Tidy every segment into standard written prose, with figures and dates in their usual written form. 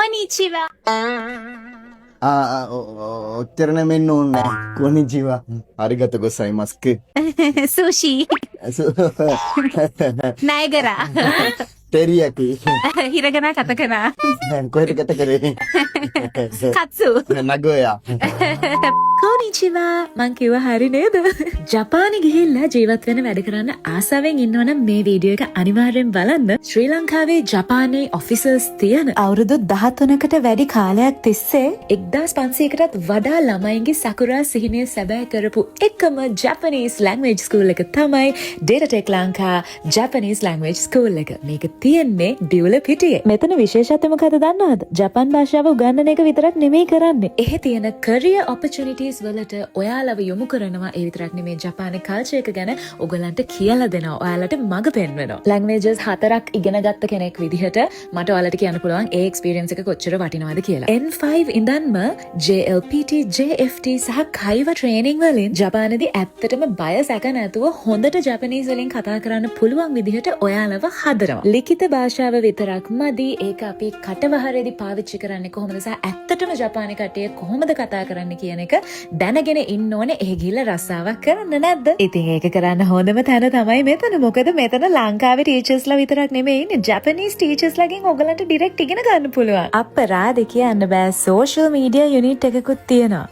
Konnichiwa. ඔච්චරන මෙන්න ඕන්න කොනිජිවා අරිගත ගොසයි මස්ක Sushi. Niagara. තෙරියකි Hiragana katakana. කොහෙට ගත කරේ Katsu. නගෝයා කොනිචිවා මං කිව්වා හරි නේද? ජපානෙ ගිහිල්ලා ජීවත් වෙන වැඩ කරන්න ආසාවෙන් ඉන්නවනම් මේ වීඩියෝ එක අනිවාර්යෙන් බලන්න. ශ්‍රී ලංකාවේ ජපානයේ ඔෆිසර්ස් තියෙන අවුරුදු 13කට වැඩි කාලයක් තිස්සේ 1500කටත් වඩා ළමයින්ගේ සකුරා සිහිනය සැබෑ කරපු එකම ජපනීස් ලැන්ග්වේජ් ස්කූල් එක තමයි ඩේටාටෙක් ලංකා ජපනීස් ලැන්ග්වේජ් ස්කූල් එක. මේක තියෙන්නේ ඩියුල පිටියේ. මෙතන විශේෂත්වය මොකද දන්නවද? ජපාන් භාෂාව උගන්වන එක විතරක් නෙමෙයි කරන්නේ. එහි තියෙන career opportunities වලට ඔයාලව යොමු කරනවා. ඒ විතරක් නෙමෙයි ජපානයේ කල්චර් එක ගැන ඔයගලන්ට කියලා දෙනවා. ඔයාලට මඟ පෙන්වනවා. ලැන්ග්වේජස් 4ක් ඉගෙන ගත්ත කෙනෙක් විදිහට මට ඔයාලට කියන්න පුළුවන් ඒ එක්ස්පීරියන්ස් එක කොච්චර වටිනවද කියලා. N5 ඉඳන්ම JLPT, JFT සහ කයිවා ට්‍රේනින්ග් වලින් ජපානයේදී ඇත්තටම බය සැක නැතුව හොඳට ජපනීස් වලින් කතා කරන්න පුළුවන් විදිහට ඔයාලව හදනවා. ලිඛිත භාෂාව විතරක් මදි. ඒක අපි කටවහරේදී පාවිච්චි කරන්නේ කොහොමද සහ ඇත්තටම ජපානයේ කට්ටිය කොහොමද කතා කරන්න කියන එක දැනගෙන ඉන්න ඕනේ. ඒ ගිහිල්ලා රස්සාවක් කරන්න නැද්ද? ඉතින් ඒක කරන්න හොඳම තැන තමයි මෙතන. මොකද මෙතන ලංකාවේ ටීචර්ස්ලා විතරක් නෙමෙයි ඉන්නේ. ජපනීස් ටීචර්ස්ලාගෙන් ඔයගලන්ට ඩිරෙක්ට් ඉගෙන ගන්න පුළුවන්. අපරාධ කියන්න බෑ. සෝෂල් මීඩියා යුනිට් එකකුත් තියෙනවා.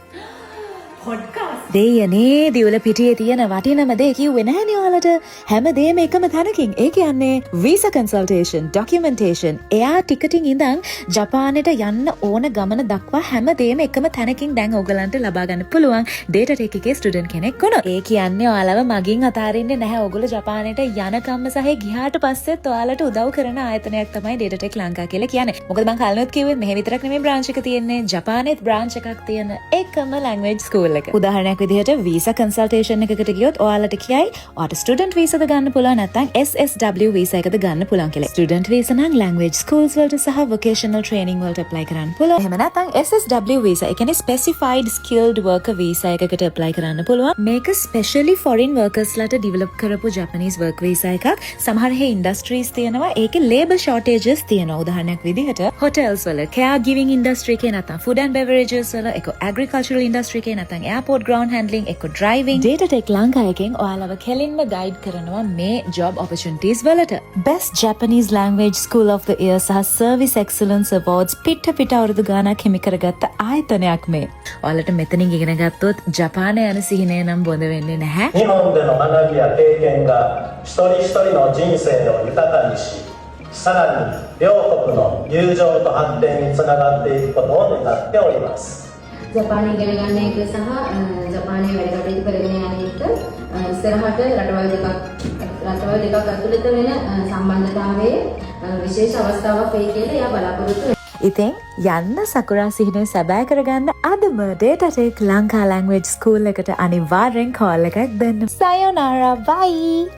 දෙයනේ දියුල පිටියේ තියෙන වටිනම දේ කිව්වේ නැහනේ ඔයාලට. හැමදේම එකම තැනකින්. ඒ කියන්නේ වීසා කන්සල්ටේෂන්, ඩොකියුමන්ටේෂන්, එයා ටිකටින් ඉඳන් ජපානෙට යන්න ඕන ගමන දක්වා හැමදේම එකම තැනකින් දැන් ඔයගලන්ට ලබා ගන්න පුළුවන් ඩේටාටෙක් එකේ ස්ටුඩන්ට් කෙනෙක් වුණොත්. ඒ කියන්නේ ඔයාලව මගින් අතාරින්නේ නැහැ. ඔයගොල්ලෝ ජපානෙට යනකම්ම සහ ගියාට පස්සෙත් ඔයාලට උදව් කරන ආයතනයක් තමයි ඩේටාටෙක් ලංකා කියලා කියන්නේ. මොකද මම කලිනුත් කිව්වේ මෙහෙ විතරක් නෙමෙයි බ්‍රාන්ච් එක තියෙන්නේ. ජපානේත් බ්‍රාන්ච් එකක් තියෙන එකම ලැන්ග්වේජ් ස්කූල් එක. උදාහරණයක් විදිහට වීසා කන්සල්ටේෂන් එකකට ගියොත් ඔයාලට කියයි ඔයාට ස්ටුඩන්ට් වීසාද ගන්න පුළුවන් නැත්නම් SSW වීසා එකද ගන්න පුළුවන් කියලා. ස්ටුඩන්ට් වීසා නම් ලැන්ග්වේජ් ස්කූල්ස් වලට සහ වොකේෂනල් ට්‍රේනින්ග් වලට ඇප්ලයි කරන්න පුළුවන්. එහෙම නැත්නම් SSW වීසා, ඒ කියන්නේ ස්පෙસિෆයිඩ් ස්කිල්ඩ් වර්කර් වීසා එකකට ඇප්ලයි කරන්න පුළුවන්. මේක ස්පෙෂලි ෆොරින් වර්කර්ස්ලාට ඩෙවලොප් කරපු ජපනීස් වර්ක් වීසා එකක්. සමහර හේ ඉන්ඩස්ට්‍රීස් තියෙනවා ඒකේ ලේබර් ෂෝටේජස් තියෙනවා. උදාහරණයක් විදිහට හොටෙල්ස් වල, කෙයාර් ගිවිං ඉන්ඩස්ට්‍රි එකේ නැත්නම් ෆුඩ් ඇන්ඩ් බෙවරේජස් වල, ඒක ඇග්‍රිකල්චරල් ඉන්ඩස්ට්‍රි එකේ නැත්නම් එයාපෝට් ග්‍රවුන්ඩ් හැන්ඩ්ලින්, ඒක ඩ්‍රයිවිං. ඩේටාටෙක් ලංකා එකෙන් ඔයාලව කෙලින්ම ගයිඩ් කරනවා මේ ජොබ් ඔපචුනිටිස් වලට. Best Japanese language school of the year සහ සර්විස් එක්සලන්ස් අවෝඩ්ස් පිට අවුරුදු ගාණක් හිමි කරගත්ත ආයතනයක් මේ. ඔයාලට මෙතනින් ඉගෙන ගත්තොත් ජපානය යන සිහිනය නම් බොඳ වෙන්නේ නැහැ. 日本での学びや経験が一人一人の人生を豊かにし、さらに両国の友情と発展につながっていくことを願っております。 ජපානය ඉගෙන ගන්න එක සහ ජපානයේ වැඩ කටයුතු කරගෙන යන එක ඉස්සරහට රටවල් දෙකක් අතුලත වෙන සම්බන්ධතාවයේ විශේෂ අවස්ථාවක් වෙයි කියලා එයා බලාපොරොත්තු වෙනවා. ඉතින් යන්න සකුරා සිහිනය සැබෑ කරගන්න අදම ඩේටාටෙක් ලංකා ලැන්ග්වේජ් ස්කූල් එකට අනිවාර්යෙන් කෝල් එකක් දෙන්න. සයෝනාරා බයි.